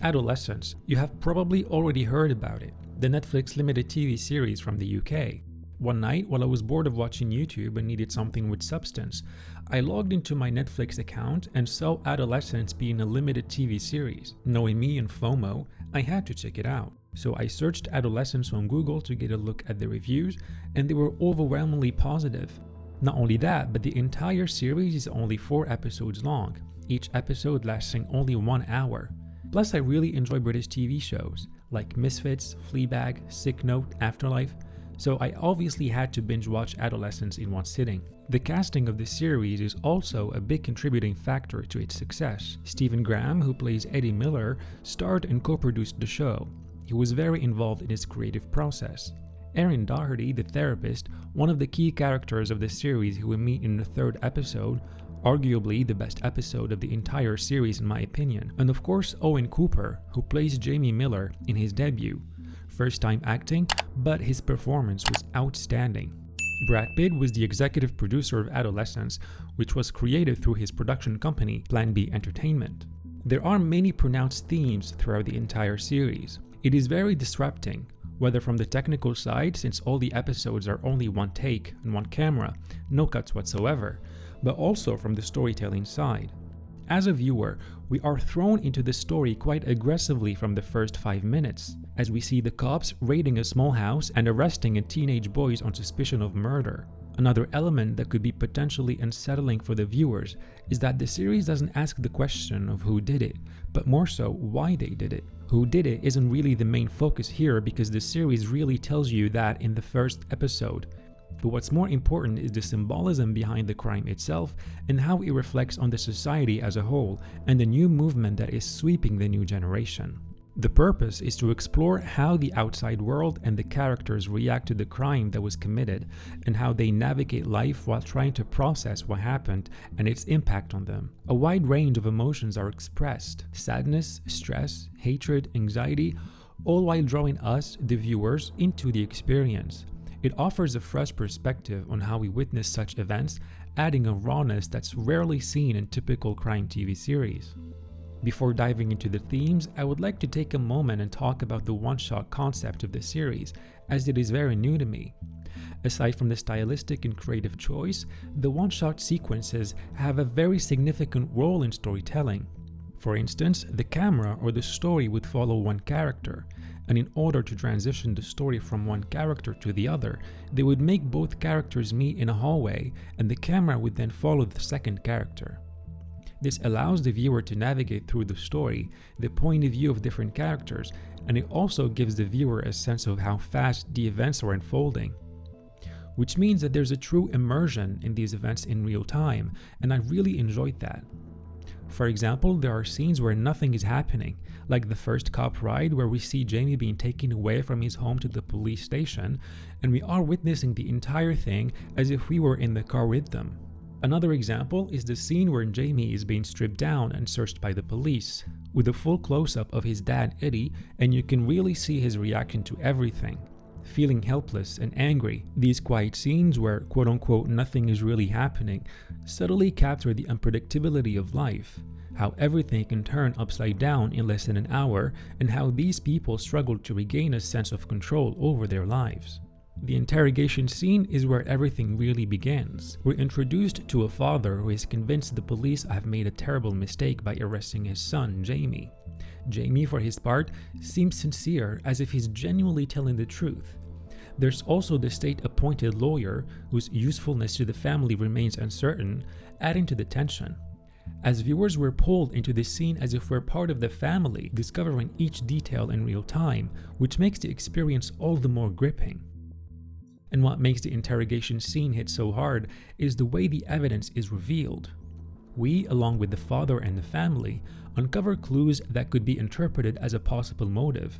Adolescence. You have probably already heard about it, the Netflix limited TV series from the UK. One night, while I was bored of watching YouTube and needed something with substance, I logged into my Netflix account and saw Adolescence being a limited TV series. Knowing me and FOMO, I had to check it out. So I searched Adolescence on Google to get a look at the reviews, and they were overwhelmingly positive. Not only that, but the entire series is only 4 episodes long, each episode lasting only 1 hour. Plus, I really enjoy British TV shows like Misfits, Fleabag, Sick Note, Afterlife, so I obviously had to binge watch Adolescence in one sitting. The casting of the series is also a big contributing factor to its success. Stephen Graham, who plays Eddie Miller, starred and co-produced the show. He was very involved in its creative process. Erin Doherty, the therapist, one of the key characters of the series who we meet in the 3rd episode, arguably the best episode of the entire series in my opinion, and of course Owen Cooper, who plays Jamie Miller in his debut. First time acting, but his performance was outstanding. Brad Pitt was the executive producer of Adolescence, which was created through his production company, Plan B Entertainment. There are many pronounced themes throughout the entire series. It is very disrupting, whether from the technical side, since all the episodes are only one take and one camera, no cuts whatsoever, but also from the storytelling side. As a viewer, we are thrown into the story quite aggressively from the first 5 minutes, as we see the cops raiding a small house and arresting a teenage boy on suspicion of murder. Another element that could be potentially unsettling for the viewers is that the series doesn't ask the question of who did it, but more so why they did it. Who did it isn't really the main focus here because the series really tells you that in the first episode. But what's more important is the symbolism behind the crime itself and how it reflects on the society as a whole and the new movement that is sweeping the new generation. The purpose is to explore how the outside world and the characters react to the crime that was committed and how they navigate life while trying to process what happened and its impact on them. A wide range of emotions are expressed: sadness, stress, hatred, anxiety, all while drawing us, the viewers, into the experience. It offers a fresh perspective on how we witness such events, adding a rawness that's rarely seen in typical crime TV series. Before diving into the themes, I would like to take a moment and talk about the one-shot concept of the series, as it is very new to me. Aside from the stylistic and creative choice, the one-shot sequences have a very significant role in storytelling. For instance, the camera or the story would follow one character, and in order to transition the story from one character to the other, they would make both characters meet in a hallway, and the camera would then follow the second character. This allows the viewer to navigate through the story, the point of view of different characters, and it also gives the viewer a sense of how fast the events are unfolding. Which means that there's a true immersion in these events in real time, and I really enjoyed that. For example, there are scenes where nothing is happening, like the first cop ride where we see Jamie being taken away from his home to the police station, and we are witnessing the entire thing as if we were in the car with them. Another example is the scene where Jamie is being stripped down and searched by the police, with a full close-up of his dad Eddie, and you can really see his reaction to everything. Feeling helpless and angry, these quiet scenes where quote-unquote nothing is really happening subtly capture the unpredictability of life, how everything can turn upside down in less than an hour, and how these people struggle to regain a sense of control over their lives. The interrogation scene is where everything really begins. We're introduced to a father who is convinced the police have made a terrible mistake by arresting his son, Jamie. Jamie, for his part, seems sincere, as if he's genuinely telling the truth. There's also the state-appointed lawyer, whose usefulness to the family remains uncertain, adding to the tension. As viewers, we're pulled into this scene as if we're part of the family, discovering each detail in real time, which makes the experience all the more gripping. And what makes the interrogation scene hit so hard is the way the evidence is revealed. We, along with the father and the family, uncover clues that could be interpreted as a possible motive.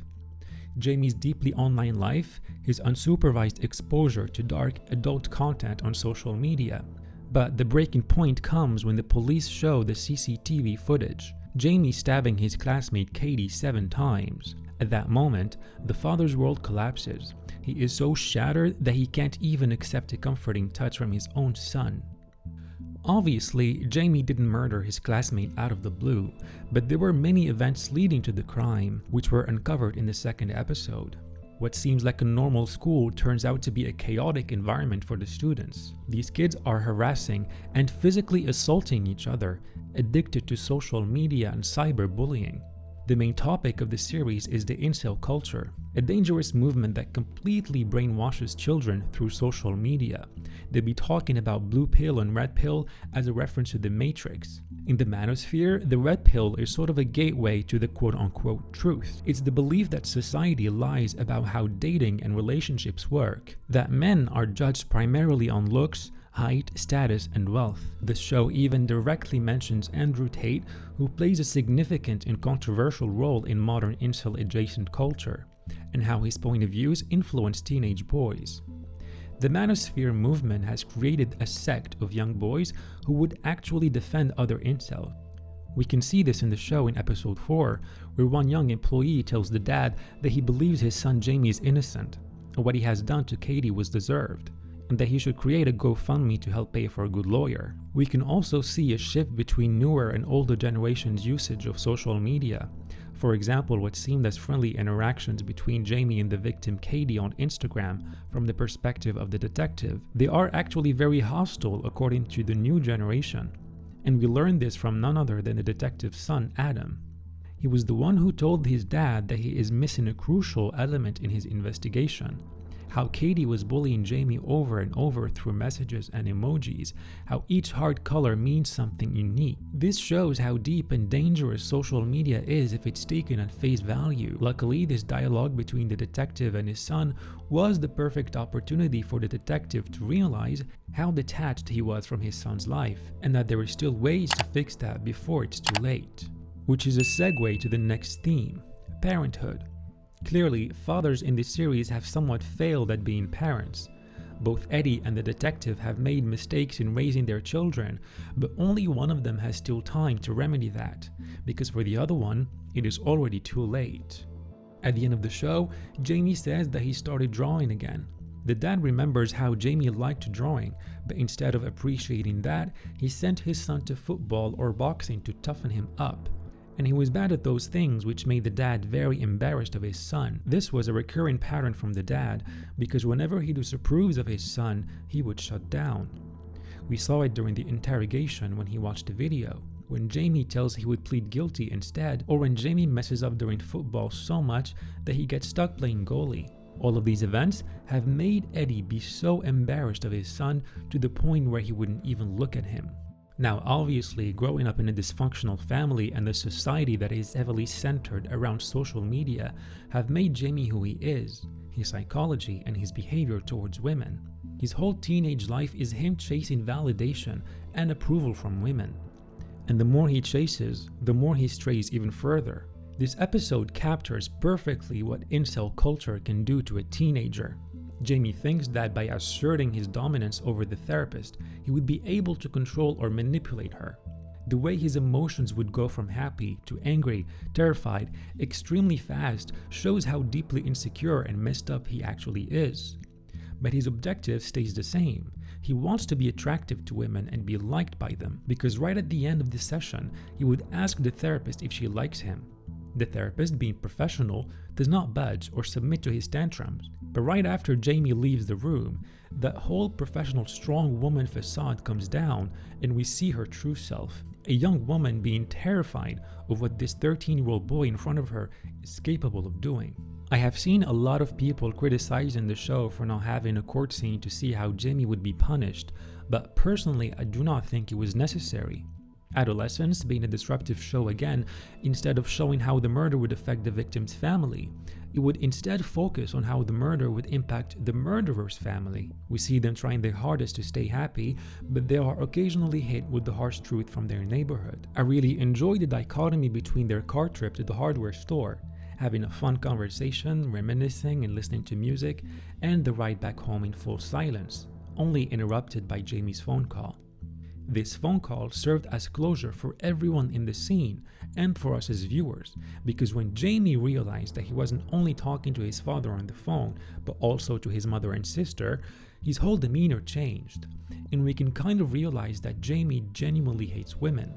Jamie's deeply online life, his unsupervised exposure to dark adult content on social media. But the breaking point comes when the police show the CCTV footage. Jamie stabbing his classmate Katie 7 times. At that moment, the father's world collapses. He is so shattered that he can't even accept a comforting touch from his own son. Obviously, Jamie didn't murder his classmate out of the blue, but there were many events leading to the crime, which were uncovered in the second episode. What seems like a normal school turns out to be a chaotic environment for the students. These kids are harassing and physically assaulting each other, addicted to social media and cyberbullying. The main topic of the series is the incel culture, a dangerous movement that completely brainwashes children through social media. They'll be talking about blue pill and red pill as a reference to the Matrix. In the manosphere, the red pill is sort of a gateway to the quote-unquote truth. It's the belief that society lies about how dating and relationships work, that men are judged primarily on looks, height, status, and wealth. The show even directly mentions Andrew Tate, who plays a significant and controversial role in modern incel-adjacent culture, and how his point of views influence teenage boys. The manosphere movement has created a sect of young boys who would actually defend other incels. We can see this in the show in episode 4, where one young employee tells the dad that he believes his son Jamie is innocent, and what he has done to Katie was deserved, and that he should create a GoFundMe to help pay for a good lawyer. We can also see a shift between newer and older generations' usage of social media. For example, what seemed as friendly interactions between Jamie and the victim Katie on Instagram from the perspective of the detective, they are actually very hostile according to the new generation. And we learned this from none other than the detective's son, Adam. He was the one who told his dad that he is missing a crucial element in his investigation. How Katie was bullying Jamie over and over through messages and emojis, how each heart color means something unique. This shows how deep and dangerous social media is if it's taken at face value. Luckily, this dialogue between the detective and his son was the perfect opportunity for the detective to realize how detached he was from his son's life, and that there are still ways to fix that before it's too late. Which is a segue to the next theme, parenthood. Clearly, fathers in this series have somewhat failed at being parents. Both Eddie and the detective have made mistakes in raising their children, but only one of them has still time to remedy that, because for the other one, it is already too late. At the end of the show, Jamie says that he started drawing again. The dad remembers how Jamie liked drawing, but instead of appreciating that, he sent his son to football or boxing to toughen him up. And he was bad at those things, which made the dad very embarrassed of his son. This was a recurring pattern from the dad, because whenever he disapproves of his son, he would shut down. We saw it during the interrogation when he watched the video, when Jamie tells he would plead guilty instead, or when Jamie messes up during football so much that he gets stuck playing goalie. All of these events have made Eddie be so embarrassed of his son to the point where he wouldn't even look at him. Now, obviously, growing up in a dysfunctional family and a society that is heavily centered around social media have made Jamie who he is, his psychology and his behavior towards women. His whole teenage life is him chasing validation and approval from women. And the more he chases, the more he strays even further. This episode captures perfectly what incel culture can do to a teenager. Jamie thinks that by asserting his dominance over the therapist, he would be able to control or manipulate her. The way his emotions would go from happy to angry, terrified, extremely fast shows how deeply insecure and messed up he actually is. But his objective stays the same. He wants to be attractive to women and be liked by them, because right at the end of the session, he would ask the therapist if she likes him. The therapist, being professional, does not budge or submit to his tantrums. But right after Jamie leaves the room, that whole professional strong woman facade comes down and we see her true self. A young woman being terrified of what this 13-year-old boy in front of her is capable of doing. I have seen a lot of people criticizing the show for not having a court scene to see how Jamie would be punished, but personally I do not think it was necessary. Adolescence, being a disruptive show again, instead of showing how the murder would affect the victim's family, it would instead focus on how the murder would impact the murderer's family. We see them trying their hardest to stay happy, but they are occasionally hit with the harsh truth from their neighborhood. I really enjoy the dichotomy between their car trip to the hardware store, having a fun conversation, reminiscing and listening to music, and the ride back home in full silence, only interrupted by Jamie's phone call. This phone call served as closure for everyone in the scene and for us as viewers, because when Jamie realized that he wasn't only talking to his father on the phone, but also to his mother and sister, his whole demeanor changed, and we can kind of realize that Jamie genuinely hates women.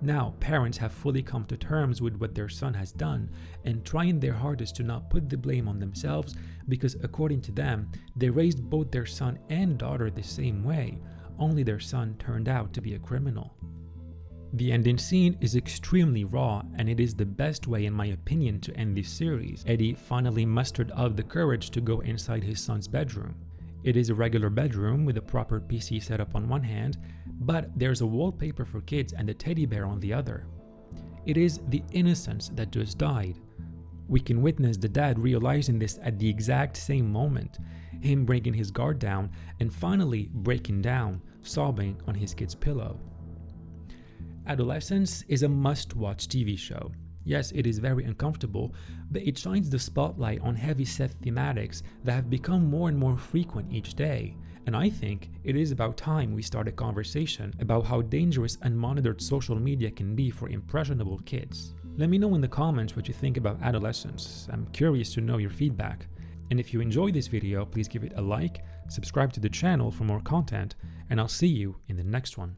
Now, parents have fully come to terms with what their son has done and trying their hardest to not put the blame on themselves, because according to them, they raised both their son and daughter the same way, only their son turned out to be a criminal. The ending scene is extremely raw, and it is the best way, in my opinion, to end this series. Eddie finally mustered up the courage to go inside his son's bedroom. It is a regular bedroom with a proper PC setup on one hand, but there's a wallpaper for kids and a teddy bear on the other. It is the innocence that just died. We can witness the dad realizing this at the exact same moment, him bringing his guard down and finally breaking down, sobbing on his kid's pillow. Adolescence is a must-watch TV show. Yes, it is very uncomfortable, but it shines the spotlight on heavy-set thematics that have become more and more frequent each day. And I think it is about time we start a conversation about how dangerous unmonitored social media can be for impressionable kids. Let me know in the comments what you think about Adolescence. I'm curious to know your feedback. And if you enjoyed this video, please give it a like, subscribe to the channel for more content, and I'll see you in the next one.